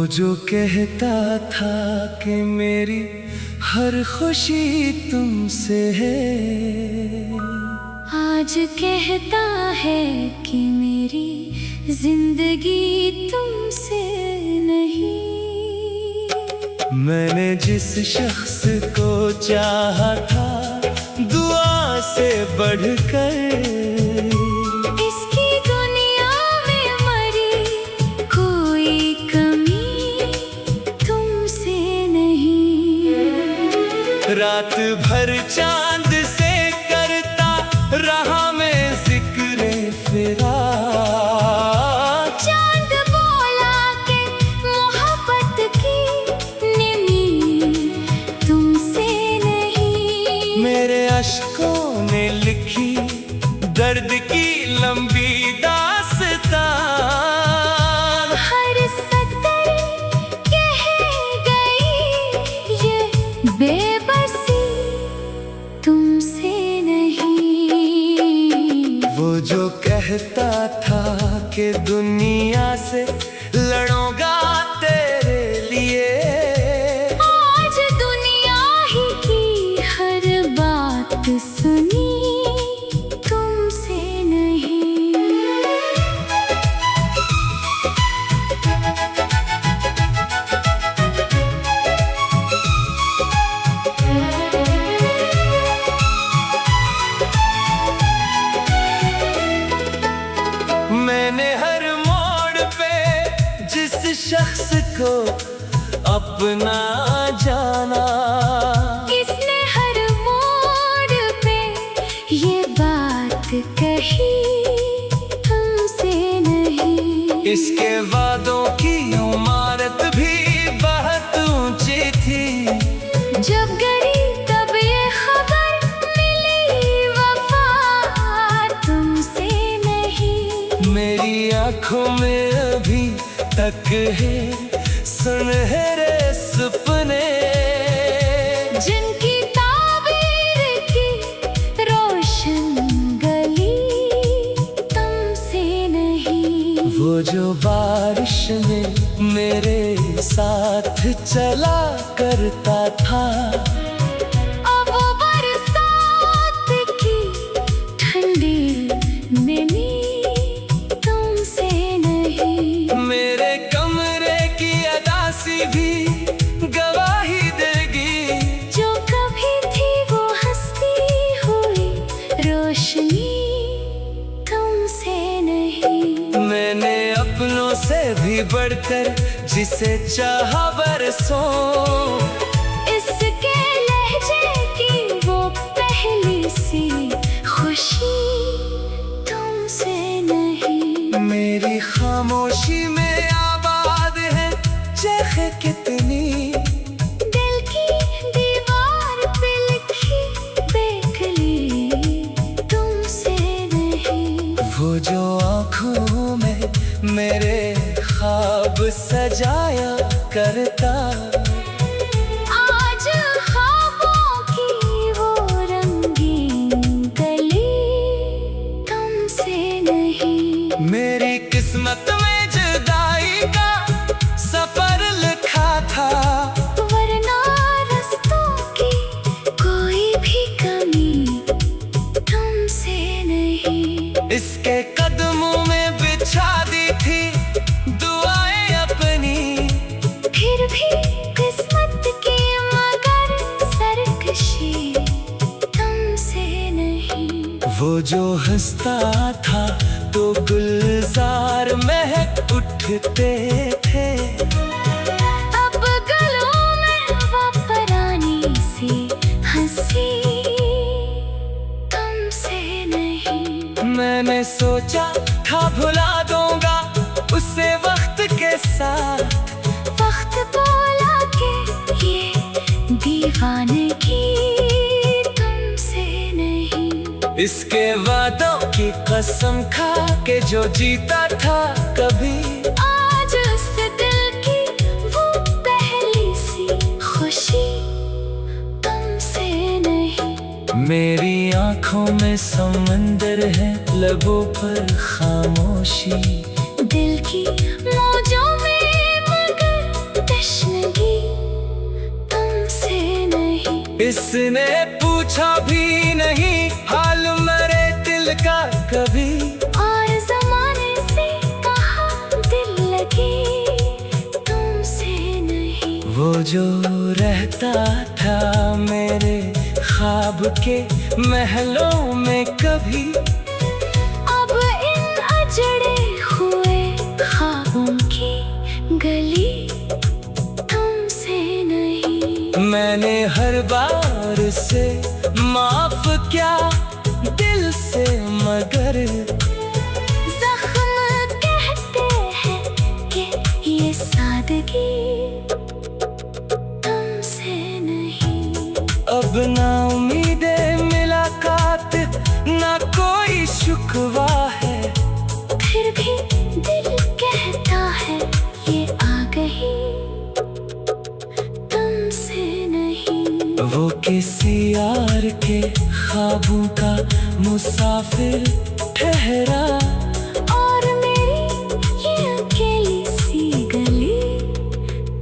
जो कहता था कि मेरी हर खुशी तुमसे है, आज कहता है कि मेरी जिंदगी तुमसे नहीं। मैंने जिस शख्स को चाहा था दुआ से बढ़कर, इसकी दुनिया में मरी कोई कमी तुमसे नहीं। रात भर चांद से करता रहा मैं जिक्र फिरा, चांद बोला कि मोहब्बत की निमी तुमसे नहीं। मेरे अश्कों ने लिखी दर्द की लंबी दास्तां, हर सतर कह गई ये बेबसी तुमसे नहीं। वो जो कहता था कि दुनिया से लड़ूंगा तेरे लिए, आज दुनिया ही की हर बात सुनी तुमसे नहीं। मैंने हर मोड़ पे जिस शख्स को अपना जाना, इसने हर मोड़ पे ये बात कही तुमसे नहीं। इसके वादों की इमारत भी बहुत ऊंची थी, जब गई तब ये खबर मिली वफा तुमसे नहीं। मेरी आंखों में अभी तक है सुनहरे सपने, जिनकी ताबीर की रोशन गली तुमसे नहीं। वो जो बारिश में मेरे साथ चला करता था, अब वो बरसात की ठंडी नमी तुमसे नहीं। मेरे कमरे की अदासी भी गवाही देगी, जो कभी थी वो हंसती हुई रोशनी तुमसे नहीं। मैंने अपनों से भी बढ़कर जिसे चाहा बरसों, इसके लहजे की वो पहली सी खुशी तुमसे नहीं। मेरी खामोशी में आबाद है चेख कितनी, दिल की दीवार पे लिखी बेकली तुमसे नहीं। वो जो आँखों में मेरे ख्वाब सजाया करता, आज ख्वाबों की वो रंगीन गली तुमसे नहीं। मेरी किस्मत में जुदाई का सफर लिखा था, वरना रास्तों की कोई भी कमी तुमसे नहीं। इसके कदमों में बिछा दी थी दुआएं अपनी, फिर भी किस्मत की मगर सरकशी तुमसे नहीं। वो जो हंसता था तो गुलजार महक उठते थे, अब गलों में वो पुरानी सी हंसी तुमसे नहीं। मैंने सोचा था भुला दूंगा उसे वक्त के साथ, वक्त बोला कि ये दीवानगी तुमसे नहीं। इसके वादों की कसम खा के जो जीता था कभी, आज उस दिल की वो पहली सी खुशी तुमसे नहीं। मेरी आंखों में समंदर है लबों पर खामोशी, दिल की मौजों में मगर इसने पूछा भी नहीं हाल मेरे दिल का कभी। और जमाने से कहा दिल लगी तुमसे नहीं। वो जो रहता था मेरे ख्वाब के महलों में कभी, अब इन अजड़े हुए ख्वाबों की गली तुमसे नहीं। मैंने हर बार से माफ किया दिल से, मगर जख्म कहते हैं कि ये सादगी तुमसे नहीं। अब ना उम्मीदे मुलाकात ना कोई शुक्वा है, फिर भी दिल कहता है ये आ गई तुमसे नहीं। वो किसी यार के ख्वाबों का मुसाफिर ठहरा, और मेरी ये अकेली सी गली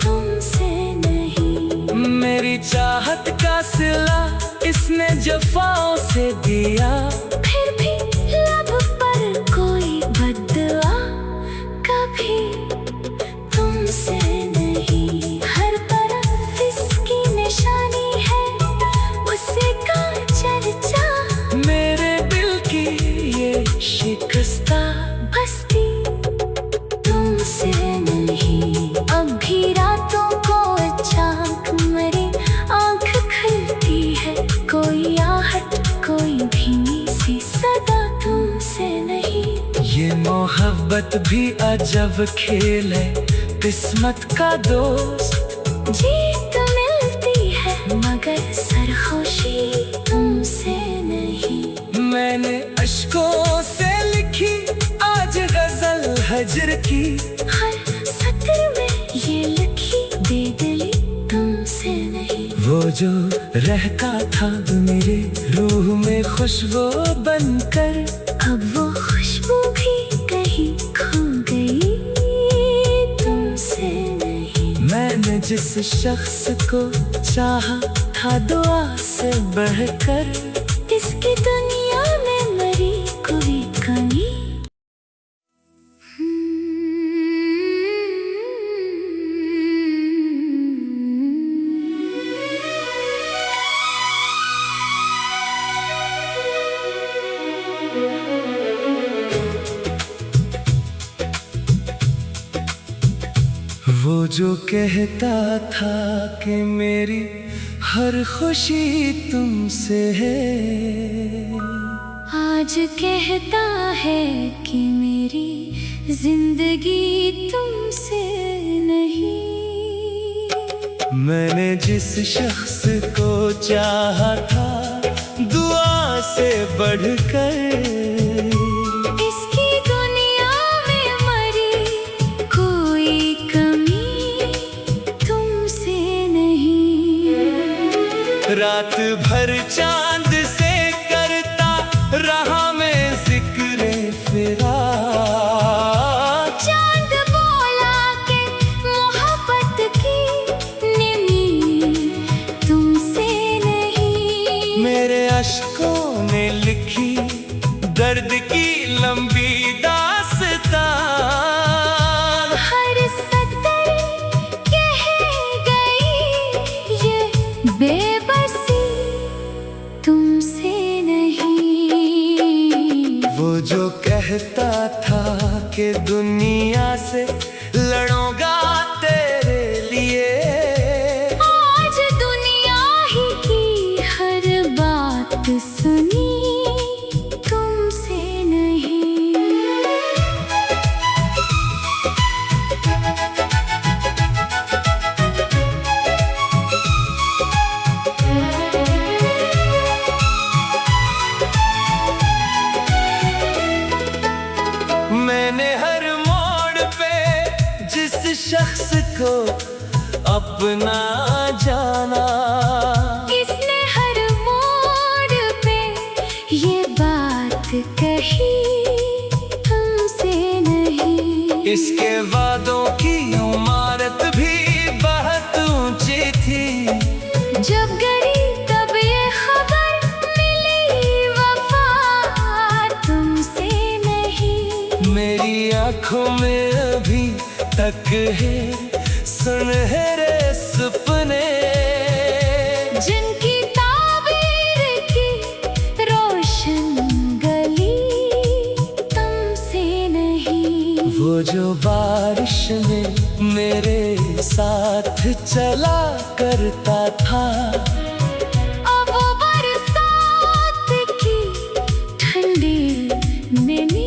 तुमसे नहीं। मेरी चाहत का सिला इसने जफाओं से दिया, फिर भी लब पर कोई बददुआ कभी तुमसे नहीं। हर तरफ इसकी निशानी है उसी का चर्चा, मेरे दिल की ये शिकस्ता बस्ती तुमसे नहीं। अब भी रातों को अचानक मेरी आंख खुलती है, कोई आहट कोई भीनी सी सदा तुमसे नहीं। ये मोहब्बत भी अजब खेल है किस्मत का दोस्त। जीत मिलती है मगर सरखोशी तुमसे नहीं। मैंने अश्कों से लिखी आज गजल हजर की, हर सत्र में ये लिखी बेदिली तुमसे नहीं। वो जो रहता था मेरे रूह में खुशबू बनकर, अब वो खुशबू भी कहीं खो गई तुमसे नहीं। मैंने जिस शख्स को चाहा था दुआ से बढ़कर, इसकी दुनिया में मरी कोई कमी। वो जो कहता था कि मेरी हर खुशी तुमसे है, आज कहता है कि मेरी जिंदगी तुमसे नहीं। मैंने जिस शख्स को चाहा था दुआ से बढ़कर, इसकी दुनिया में मरी कोई कमी तुमसे नहीं। रात भर चांद से करता रहा मैं जिक्र फिरा, चांद बोला कि मोहब्बत की निमी तुमसे नहीं। मेरे अश्कों ने लिखी दर्द की लंबी दास्तां, हर सतर कह गई ये बेबसी तुमसे नहीं। वो जो कहता था कि दुनिया से लड़ूंगा तेरे लिए, आज दुनिया ही की हर बात सुनी तुमसे नहीं। मैंने हर मोड़ पे जिस शख्स को अपना जाना, इसने हर मोड़ पे ये बात कही तुमसे नहीं। इसके वादों की इमारत भी बहुत ऊंची थी, जब गरी मेरी आंखों में अभी तक है सुनहरे सपने, जिनकी ताबीर की रोशन गली तुमसे नहीं। वो जो बारिश में मेरे साथ चला करता था, अब वो बरसात की ठंडी नमी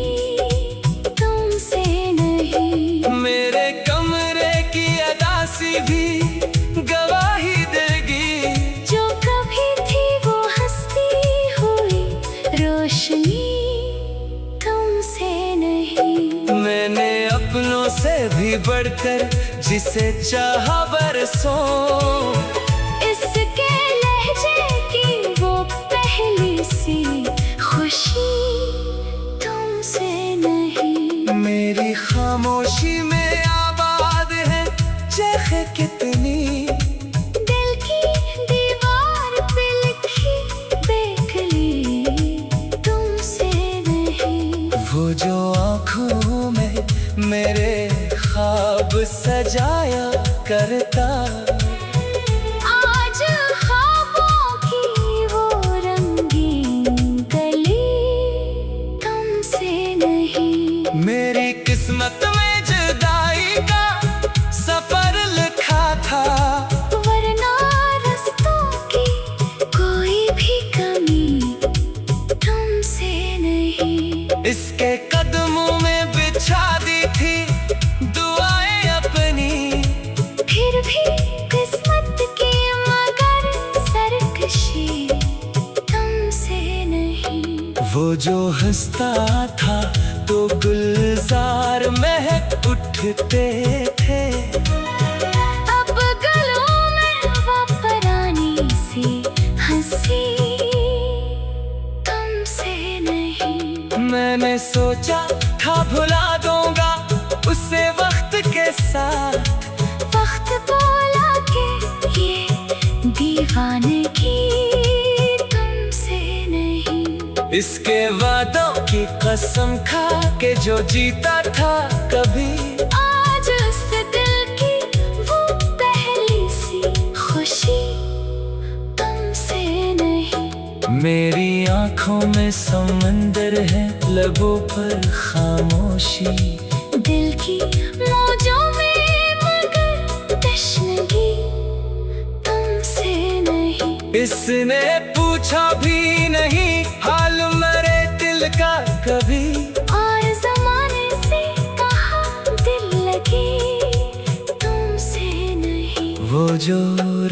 तुमसे नहीं। मेरे कमरे की अदासी भी गवाही देगी, जो कभी थी वो हंसती हुई रोशनी तुमसे नहीं। मैंने अपनों से भी बढ़कर जिसे चाहा बरसों, इसके लहजे की वो पहली सी खुशी तुमसे नहीं। मेरी खामोशी में आबाद है चेखे कितनी, दिल की दीवार पे लिखी बेकली तुमसे नहीं। वो जो आँखों में मेरे ख्वाब सजाया करता, आज ख्वाबों की वो रंगीन गली तुमसे नहीं। मेरी किस्मत में जुदाई का सफर लिखा था, वरना रास्तों की कोई भी कमी तुमसे नहीं। इसके कदमों में बिछा दी थी दुआएं अपनी, फिर भी किस्मत की मगर सरकशी तुमसे नहीं। वो जो हंसता था तो गुलजार महक उठते थे, अब गलों में वो पुरानी सी हंसी तुमसे नहीं। मैंने सोचा था भुला दूंगा उसे वक्त के साथ, वक्त बोला कि ये दीवानगी तुमसे नहीं। इसके वादों की कसम खा के जो जीता था कभी, आज उस दिल की वो पहली सी खुशी तुमसे नहीं। मेरी आंखों में समंदर है लबों पर खामोशी, दिल की मौजों में मगर तश्नगी तुमसे नहीं। इसने पूछा भी नहीं हाल मरे दिल का कभी, और ज़माने से कहा दिल लगी तुमसे नहीं। वो जो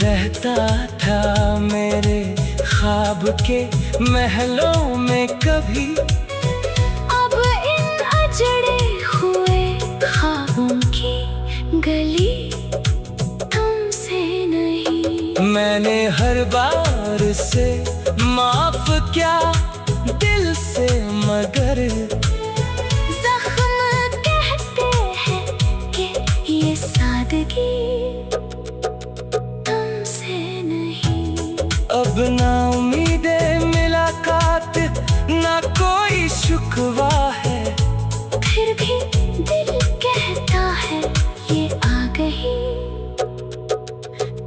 रहता था मेरे ख्वाब के महलों में कभी, अब इन अजड़े हुए ख्वाबों की गली तुमसे नहीं। मैंने हर बार से माफ किया दिल से, मगर ज़ख्म कहते हैं कि ये सादगी तुमसे नहीं। अब ना उम्मीदें मुलाकात ना कोई शुक्वा है, फिर भी दिल कहता है ये आ गई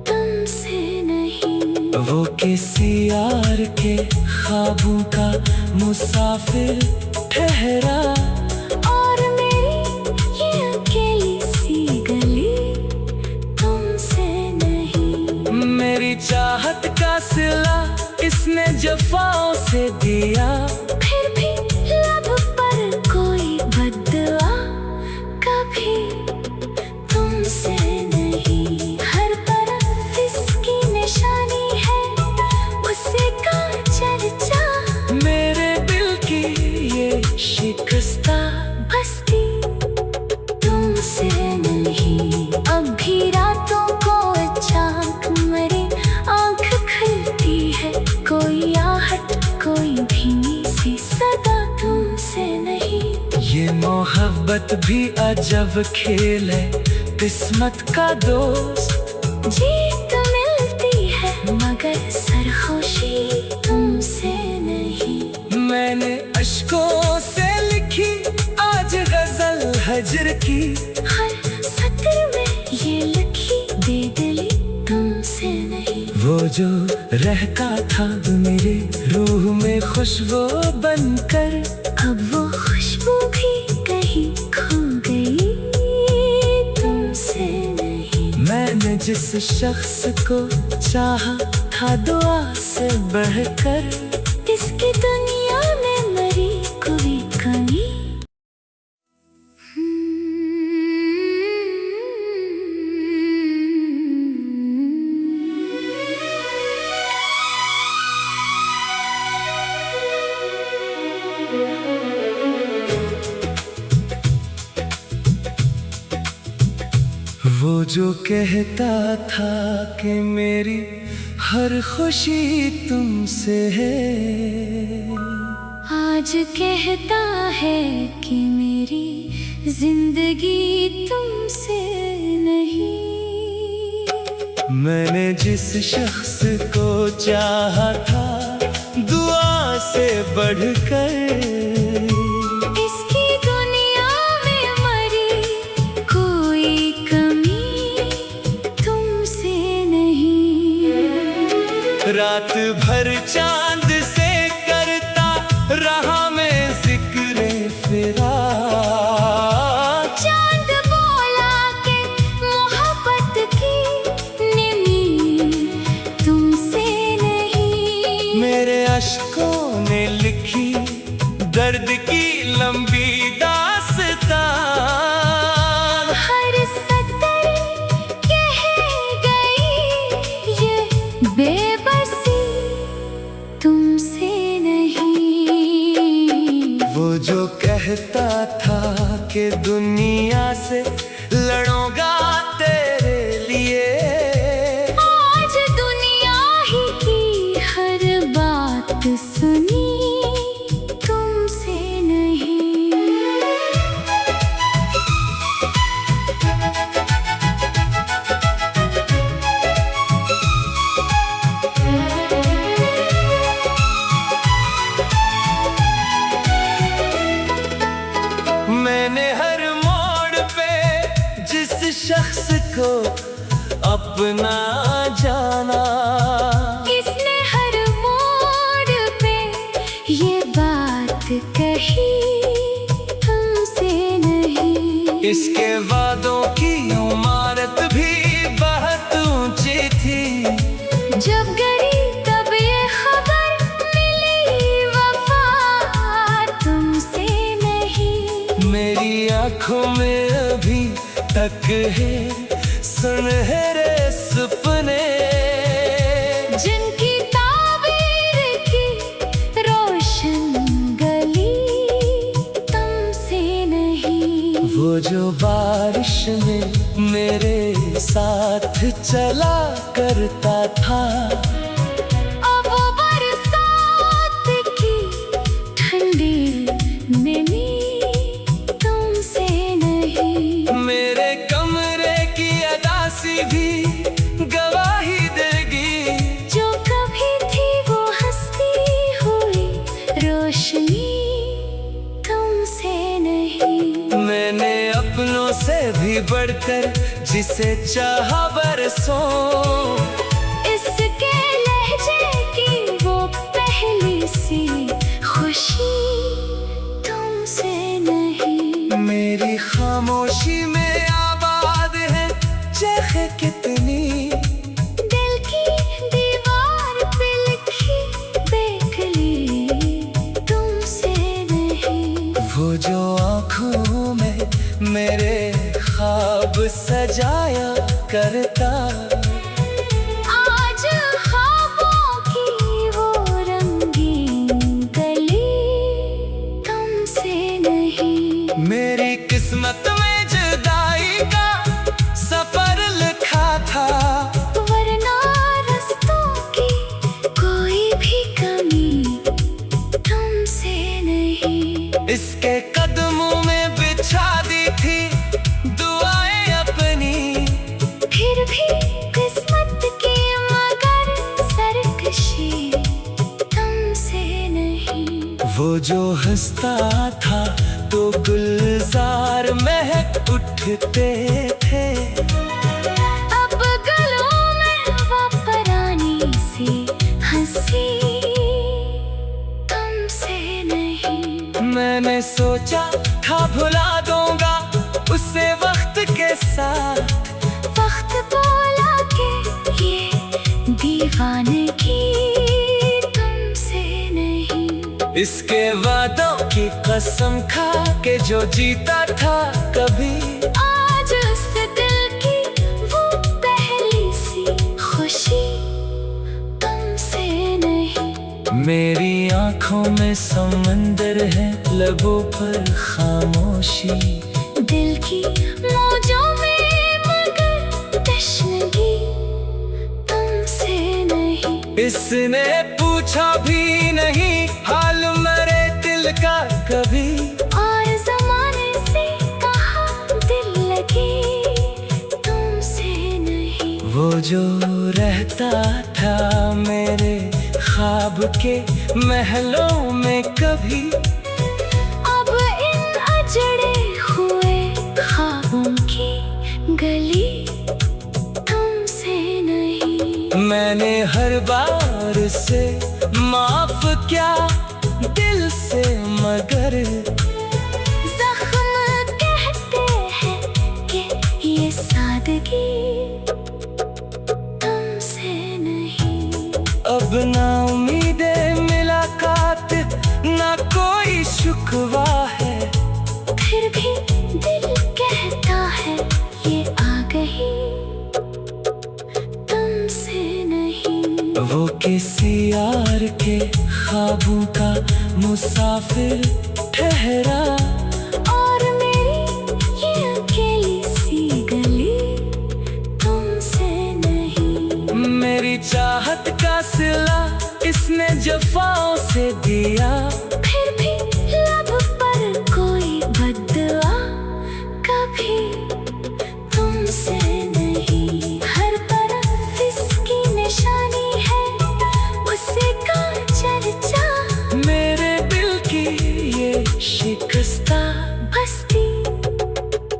तुमसे नहीं। वो किसी यार के ख्वाबों का मुसाफिर ठहरा, और मेरी ये अकेली सी गली तुमसे नहीं। मेरी चाहत का सिला इसने जफाओं से दिया, फिर भी लब पर कोई बद्दुआ कभी तुमसे नहीं। हर तरफ इसकी निशानी है उसी का चर्चा, मेरे दिल की ये शिकस्ता बस्ती तुमसे नहीं। अब भी रातों को अचानक मेरी आँख खुलती है, कोई आहट कोई भीनी सी सदा तुमसे नहीं। ये मोहब्बत भी अजब खेल है किस्मत का दोस्त, जीत मिलती है मगर सरखुशी तुमसे नहीं। मैंने अश्कों से लिखी आज गज़ल हिज्र की हर सत्र में ये लिखी बेदली तुमसे नहीं। वो जो रहता था मेरे रूह में खुशबू बनकर, अब वो खुशबू भी कहीं खो गई तुमसे नहीं। मैंने जिस शख्स को चाहा था दुआ से बढ़कर, इसकी दुनिया में मरी कोई कमी। वो जो कहता था कि मेरी हर खुशी तुमसे है, आज कहता है कि मेरी जिंदगी तुमसे नहीं। मैंने जिस शख्स को चाहा था दुआ से बढ़कर, इसकी दुनिया में मरी कोई कमी तुमसे नहीं। रात भर चांद से करता रहा मैं जिक्र फिरा, चांद बोला कि मोहब्बत की निमी तुमसे नहीं। मेरे अश्कों ने लिखी दर्द की लंबी दास्तां, हर सतर कह गई ये बेबसी तुमसे नहीं। वो जो कहता था कि दुनिया से लड़ूंगा तेरे लिए, आज दुनिया ही की हर बात सुनी तुमसे नहीं। मैंने हर मोड़ पे जिस शख्स को अपना जाना, किसने हर मोड़ पे ये बात कही तुमसे नहीं। इसके वादों की इमारत भी बहुत ऊंची थी, जब गई तब ये खबर मिली वफा तुमसे नहीं। मेरी आंखों में अभी तक है सुनहरे सपने, जिनकी ताबीर की रोशन गली तुमसे नहीं। वो जो बारिश में मेरे साथ चला करता था, अब वो बरसात की ठंडी नमी तुमसे नहीं। मेरे कमरे की अदासी भी गवाही देगी, जो कभी थी वो हंसती हुई रोशनी तुमसे नहीं। मैंने अपनों से भी बढ़कर जिसे चाहा बरसों, इसके लहजे की वो पहली सी खुशी तुमसे नहीं। मेरी खामोशी में आबाद है चेखे कितनी, दिल की दीवार पे लिखी बेकली तुमसे नहीं। वो जो आँखों में मेरे ख्वाब सजाया करता, आज ख्वाबों की वो रंगीन गली तुमसे नहीं। मेरी किस्मत में जुदाई का सफर लिखा था, वरना रास्तों की कोई भी कमी तुमसे नहीं। इसके कदमों में बिछा दी थी दुआएं अपनी, फिर भी किस्मत की मगर सरकशी तुमसे नहीं। वो जो हंसता था तो गुलजार महक उठते थे। अब गलों में वो पुरानी सी हंसी, तुमसे नहीं। मैंने सोचा था भुला दूंगा उसे वक्त के साथ, वक्त बोला कि ये दीवानगी तुमसे नहीं। इसके वादों की कसम खा के जो जीता था कभी, आज उस दिल की वो पहली सी खुशी तुमसे नहीं। मेरी आंखों में समंदर है, लबों पर खामोशी। दिल की मौजों में मगर तश्नगी तुमसे नहीं। इसने पूछा भी नहीं हाल मरे दिल का कभी, और ज़माने से कहा दिल लगी तुमसे नहीं। वो जो रहता था मेरे ख्वाब के महलों में कभी, अब इन अजड़े हुए ख्वाबों की गली तुमसे नहीं। मैंने हर बार से माफ किया दिल से, मगर ज़ख्म कहते हैं कि ये सादगी तुमसे नहीं। अब ना उम्मीदे मुलाकात, ना कोई शुक्वा है। फिर भी दिल कहता है ये आ गई तुमसे नहीं। वो किसी यार के ख्वाबों का मुसाफिर ठहरा, और मेरी ये अकेली सी गली तुमसे नहीं। मेरी चाहत का सिला इसने जफाओं से दिया। फिर भी लब पर कोई बद्दुआ कभी तुमसे नहीं। हर तरफ इसकी निशानी है, उसी का चर्चा। मेरे दिल की ये शिकस्ता बस्ती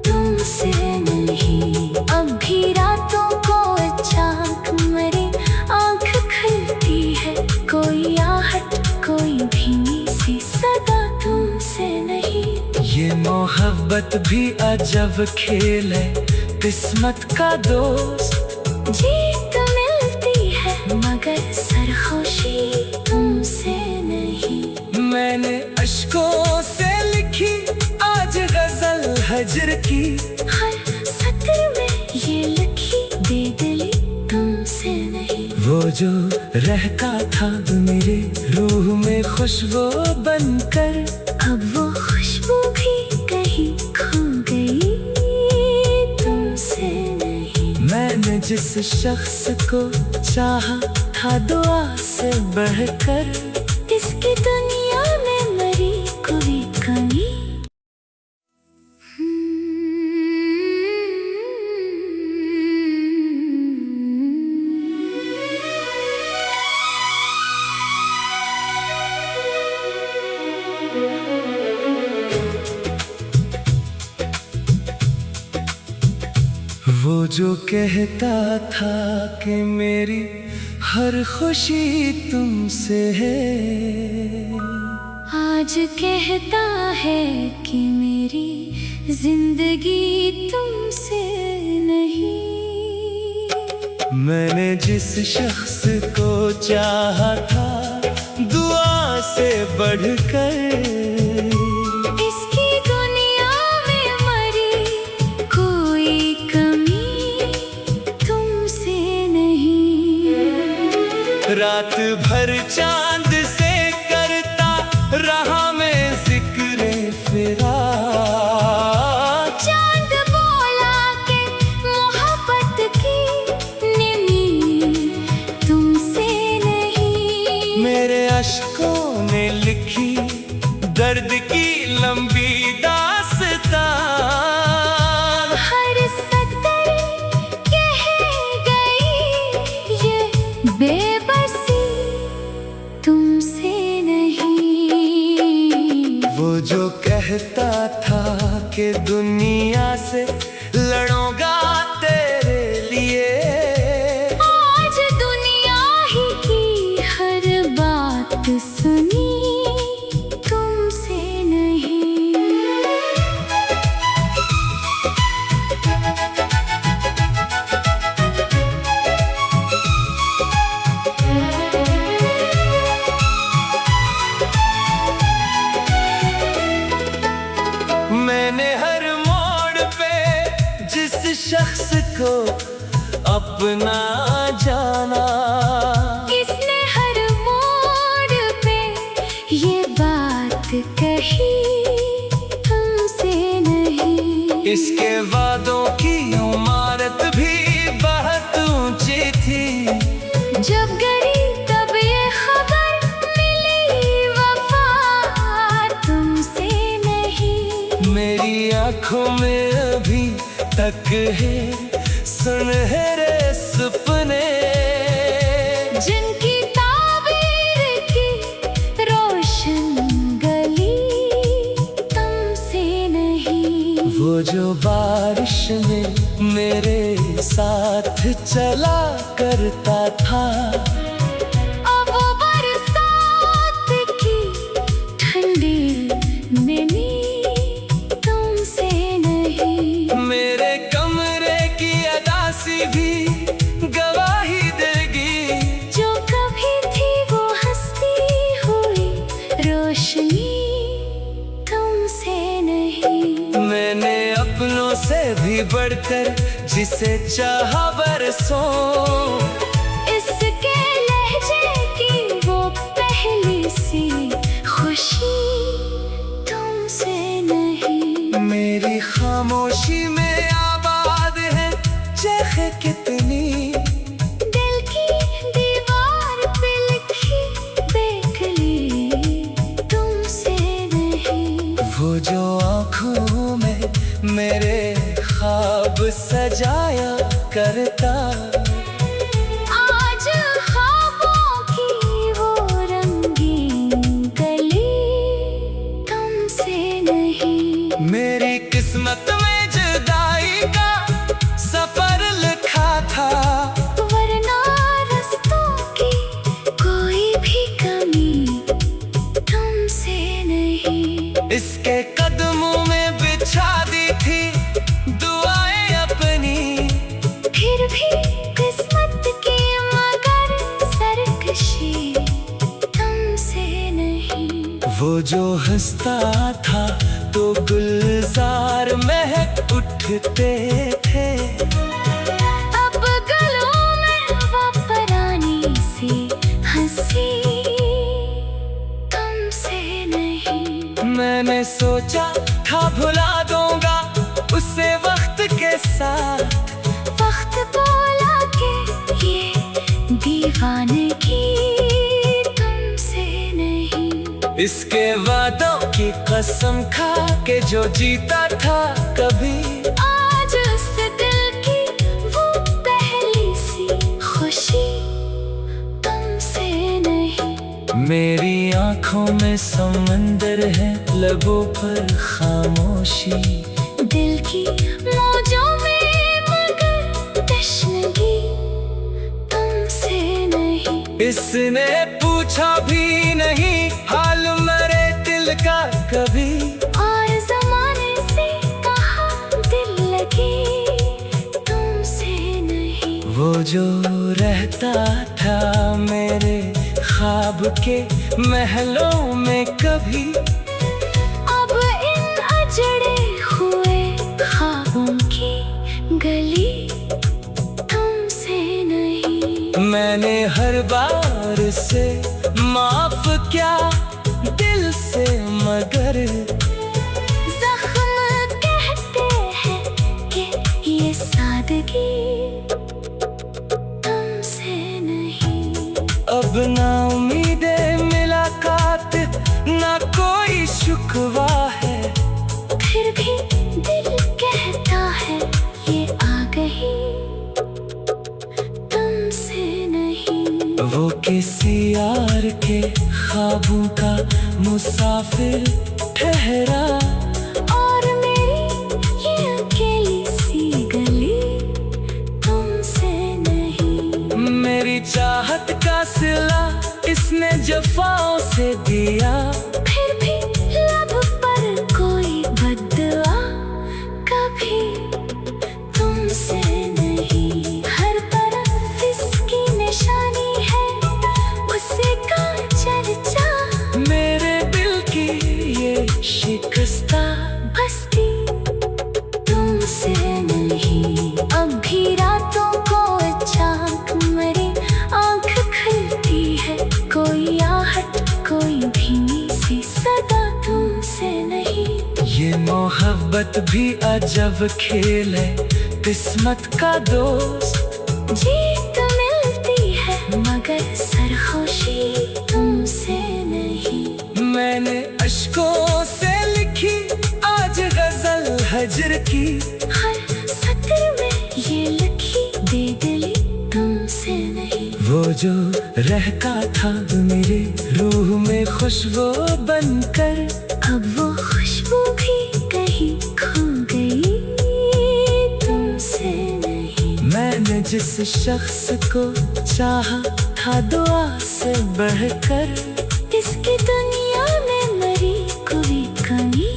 तुमसे नहीं। अब भी रातों को चाक मरी आंख खुलती है, कोई आहट कोई भीनी सी सदा तुमसे नहीं। ये मोहब्बत भी अजब खेल है, किस्मत का दोस्त। जीत मिलती है मगर सरखोशी तुमसे नहीं। मैंने अश्कों से लिखी आज गजल हजर की, हर सत्र में ये लिखी बेदिली तुमसे नहीं। वो जो रहता था मेरे रूह में खुशबू बनकर, अब वो खुशबू भी कहीं खो गई तुमसे नहीं। मैंने जिस शख्स को चाहा था दुआ से बढ़कर, इसकी दुनिया में मरी कोई कमी। वो जो कहता था कि मेरी हर खुशी तुमसे है, आज कहता है कि मेरी जिंदगी तुमसे नहीं। मैंने जिस शख्स को चाहा था दुआ से बढ़कर, इसकी दुनिया में मरी कोई कमी तुमसे नहीं। रात भर चांद से करता रहा मैं जिक्र फिरा, चांद बोला कि मोहब्बत की निमी तुमसे नहीं। मेरे अश्कों ने लिखी दर्द की लंबी दास्तां, हर सतर कह गई ये बेबसी तुमसे नहीं। वो जो कहता था कि दुनिया से लड़ूंगा तेरे लिए। आज दुनिया ही की हर बात सुनी, तुमसे नहीं। मैंने हर मोड़ पे जिस शख्स को अपना जाना, किसने हर मोड़ पे ये बात कही, तुमसे नहीं। इसके वादों की इमारत भी बहुत ऊंची थी। जब गई तब ये खबर मिली, वफा तुमसे नहीं। मेरी आंखों में अभी तक है सुनहरे सपने, जिनकी ताबीर की रोशन गली, तुमसे नहीं। वो जो बारिश में मेरे साथ चला करता था, अब वो बरसात की ठंडी नमी, तुमसे नहीं। मेरे कमरे की अदासी भी गवाही देगी। जो कभी थी वो हंसती हुई रोशनी, तुमसे नहीं। मैंने अपनों से भी बढ़कर जिसे चाहा बरसों, इसके लहजे की वो पहली सी खुशी, तुमसे नहीं। मेरी खामोशी में आबाद है चेखे कितनी, दिल की दीवार पे लिखी बेकली, तुमसे नहीं। वो जो आँखों में मेरे ख्वाब सजाया करता, आज ख्वाबों की वो रंगीन गली, तुमसे नहीं। मेरी किस्मत में जुदाई का सफर लिखा था, वरना रास्तों की कोई भी कमी, तुमसे नहीं। इसके कदमों में बिछा दी थी दुआएं अपनी, फिर भी किस्मत की मगर सरकशी, तुमसे नहीं। वो जो हंसता था तो गुलजार महक उठते थे, अब गलों में वो पुरानी सी हंसी, तुमसे नहीं। मैंने सोचा था भुला दूंगा उसे वक्त के साथ, वक्त बोला के ये दीवानगी, तुमसे नहीं। इसके वादों की कसम खा के जो जीता था कभी, आज उस दिल की वो पहली सी खुशी, तुमसे नहीं। मेरी आंखों में समंदर है, लबों पर खामोशी, दिल की मौजों में मगर तश्नगी, तुमसे नहीं। इसने पूछा भी नहीं हाल मेरे दिल का कभी, और जमाने से कहा दिल लगी, तुमसे नहीं। वो जो रहता था मेरे ख्वाब के महलों में कभी, अब इन अजड़े हुए ख्वाबों की गली, तुमसे नहीं। मैंने हर बार से माफ क्या दिल से, मगर जख्म कहते हैं कि ये सादगी, तुमसे नहीं। अब ना उम्मीदें मुलाकात ना कोई शुक्वा है, फिर भी दिल कहता है ये आ गई, तुमसे नहीं। वो किसी यार के ख्वाबों का मुसाफिर ठहरा, और मेरी ये अकेली सी मोहब्बत भी अजब खेल है, किस्मत का दोस्त। जीत मिलती है मगर सरखुशी तुमसे नहीं। मैंने अश्कों से लिखी आज गजल हजर की, हर सत्र में ये लिखी बेदिली तुमसे नहीं। वो जो रहता था मेरे रूह में खुशबू बनकर, अब वो खुशबू भी कहीं खो गई तुमसे नहीं। मैंने जिस शख्स को चाहा था दुआ से बढ़कर, इसकी दुनिया में मरी कोई कमी।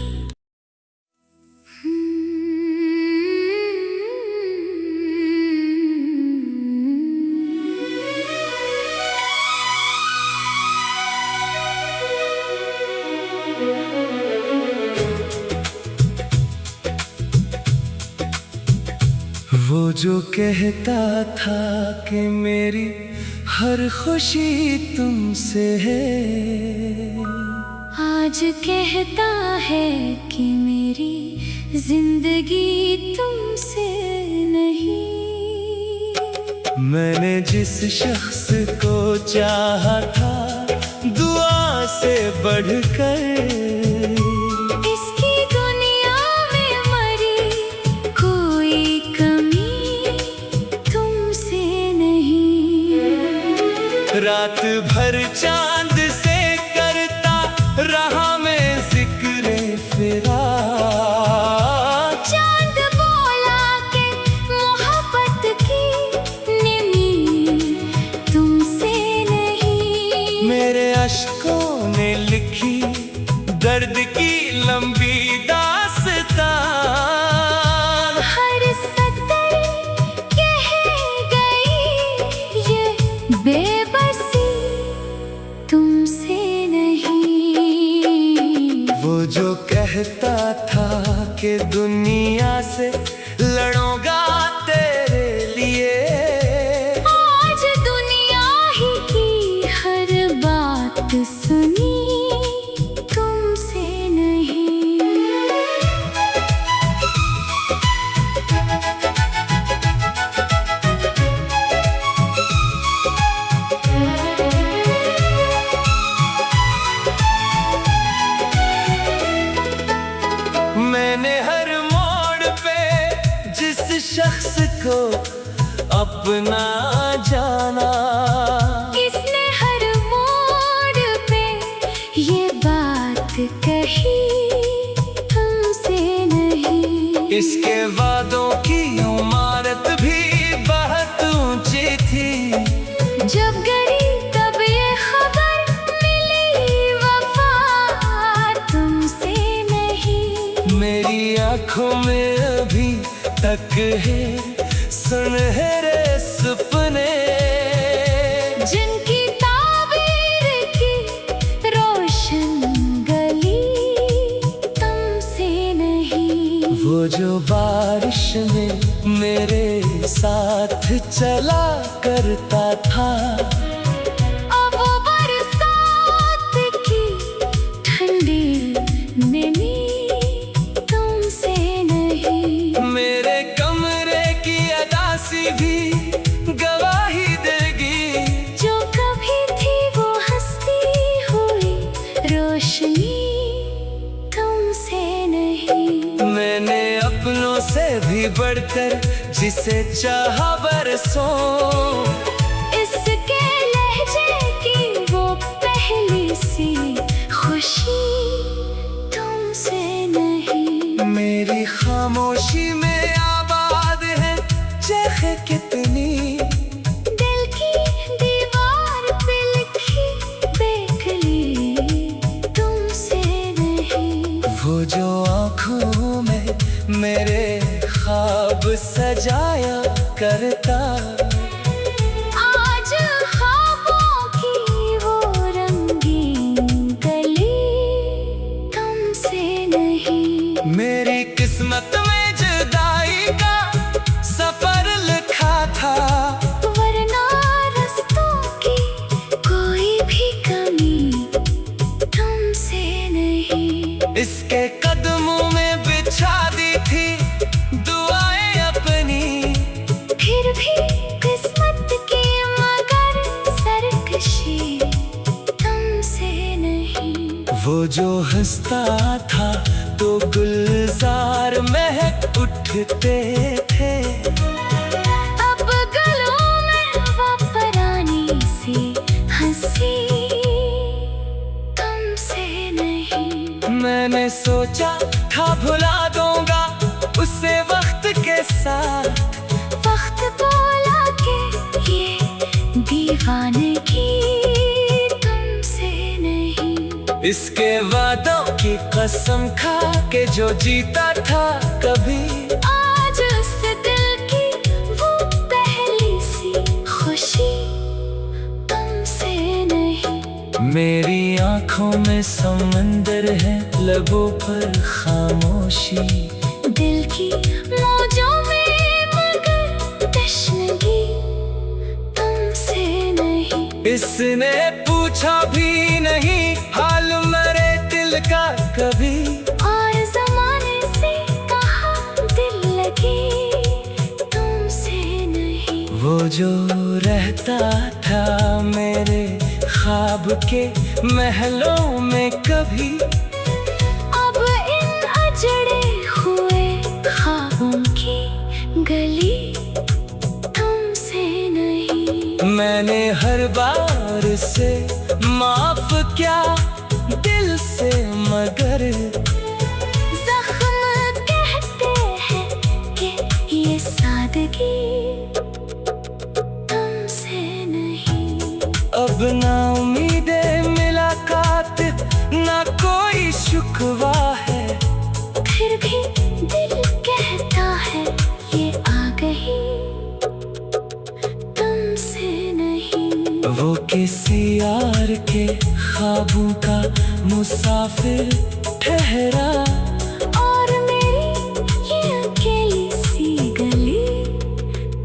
वो जो कहता था कि मेरी हर खुशी तुमसे है, आज कहता है कि मेरी जिंदगी तुमसे नहीं। मैंने जिस शख्स को चाहा था दुआ से बढ़कर, इसकी दुनिया में मरी कोई कमी तुमसे नहीं। रात भर चांद से करता रहा मैं जिक्र फिरा, चांद बोला कि मोहब्बत की निमी तुमसे नहीं। मेरे अश्कों ने लिखी दर्द की लंबी दास्तां, हर सतर कह गई ये बेबसी तुमसे नहीं। वो जो कहता था कि दुनिया से लड़ूंगा तेरे लिए, आज दुनिया ही की हर बात सुनी तुमसे नहीं। मैंने हर मोड़ पे जिस शख्स को अपना जाना, इसने हर मोड़ पे ये बात कही तुमसे नहीं। इसके वादों की इमारत भी बहुत ऊंची थी, जब गई तब ये खबर मिली वफा तुमसे नहीं। मेरी आंखों में अभी तक है सुनहरे सपने, जिनकी ताबीर की रोशन गली तुमसे नहीं। वो जो बारिश में मेरे साथ चला करता था, अब वो बरसात की ठंडी नमी तुमसे नहीं। मेरे कमरे की अदासी भी गवाही देगी, जो कभी थी वो हंसती हुई रोशनी तुमसे नहीं। मैंने अपनों से भी बढ़कर जिसे चाहा बरसों, इसके लहजे की वो पहली सी खुशी तुमसे नहीं। मेरी खामोशी में आबाद है चेखे कितनी, दिल की दीवार पे लिखी बेकली तुमसे नहीं। वो जो आँखों में मेरे ख्वाब सजाया करता, आज ख्वाबों की वो रंगीन गली तुमसे नहीं। मेरी किस्मत में जुदाई का सफर लिखा था, वरना रस्तों की कोई भी कमी तुमसे नहीं। इसके कदमों में बिछा दी जो हंसता था तो गुलजार महक उठते थे। अब गलों में वापरानी सी हंसी तुमसे नहीं। मैंने सोचा था भुला दूंगा उसे वक्त के साथ, वक्त बोला के ये दीवानगी तुमसे नहीं। इसके वादों की कसम खा के जो जीता था कभी, आज उस दिल की वो पहली सी खुशी तुमसे नहीं। मेरी आंखों में समंदर है, लबों पर खामोशी, दिल की मौजों में मगर तश्नगी तुमसे नहीं। इसने पूछा भी नहीं हाल मेरे दिल का कभी, और ज़माने से कहा दिल लगी तुमसे नहीं। वो जो रहता था मेरे ख्वाब के महलों में कभी, अब इन अजड़े हुए ख्वाबों की गली तुमसे नहीं। मैंने हर बार से माफ किया दिल से, मगर ज़ख्म कहते हैं कि ये सादगी तुमसे नहीं। अब ना उम्मीदे मुलाकात ना कोई शुक्वा है, फिर भी दिल कहता है ये आ गई तुमसे नहीं। वो किसी यार के ख्वाबों का मुसाफिर ठहरा, और मेरी ये अकेली सी गली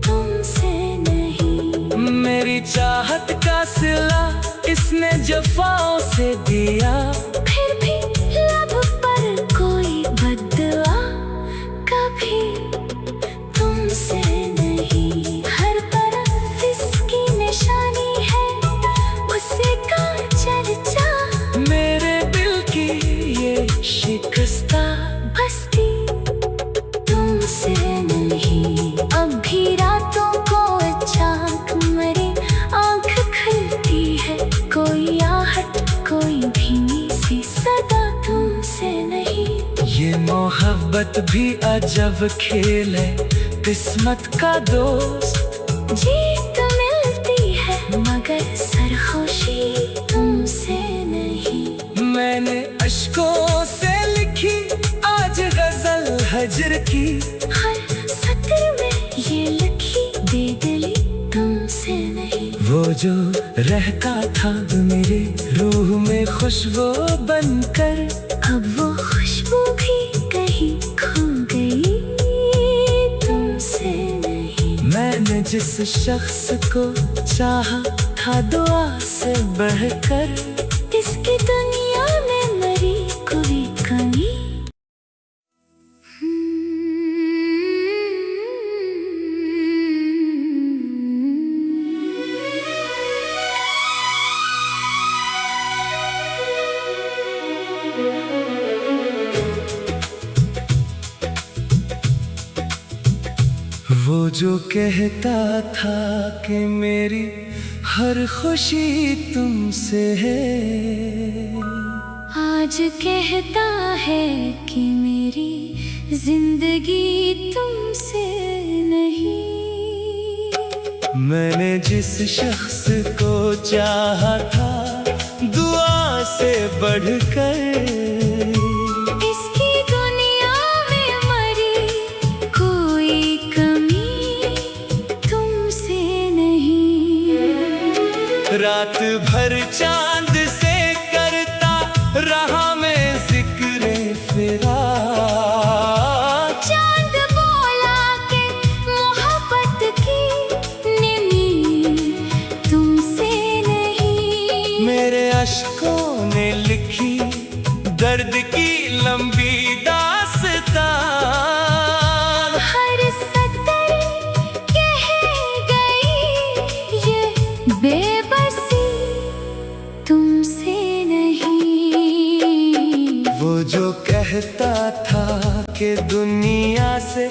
तुमसे नहीं। मेरी चाहत का सिला इसने जफाओं से दिया, फिर भी लब पर कोई बद्दुआ कभी तुमसे नहीं। हर तरफ इसकी निशानी है उसी का चर्चा, मेरे दिल की ये शिकस्ता बस्ती तुमसे नहीं। अब भी रातों को अचानक मेरी आँख खुलती है, कोई आहट कोई भीनी सी सदा तुमसे नहीं। ये मोहब्बत भी अजब खेल है, किस्मत का दोस्त। जीत मिलती है मगर सरखुशी तुमसे नहीं। मैंने अश्कों से लिखी आज गजल हजर की, हर सत्र में ये लिखी बेदिली तुमसे नहीं। वो जो रहता था मेरे रूह में खुशबू बनकर, अब वो खुशबू भी कहीं खो गई तुमसे नहीं। मैंने जिस शख्स को चाहा था दुआ से बढ़कर, इसकी दुनिया में मरी कोई कमी वो जो कहता था कि मेरी हर खुशी तुमसे है, आज कहता है कि मेरी जिंदगी तुमसे नहीं। मैंने जिस शख्स को चाहा था दुआ से बढ़कर, इसकी दुनिया में मरी कोई कमी तुमसे नहीं। रात भर चांद से करता रहा मैं जिक्र फिरा, चांद बोला कि मोहब्बत की निमी तुमसे नहीं। मेरे अश्कों ने लिखी दर्द की लंबी दास्तां, हर सतर कह गई ये बेबसी तुमसे नहीं। कहता था कि दुनिया से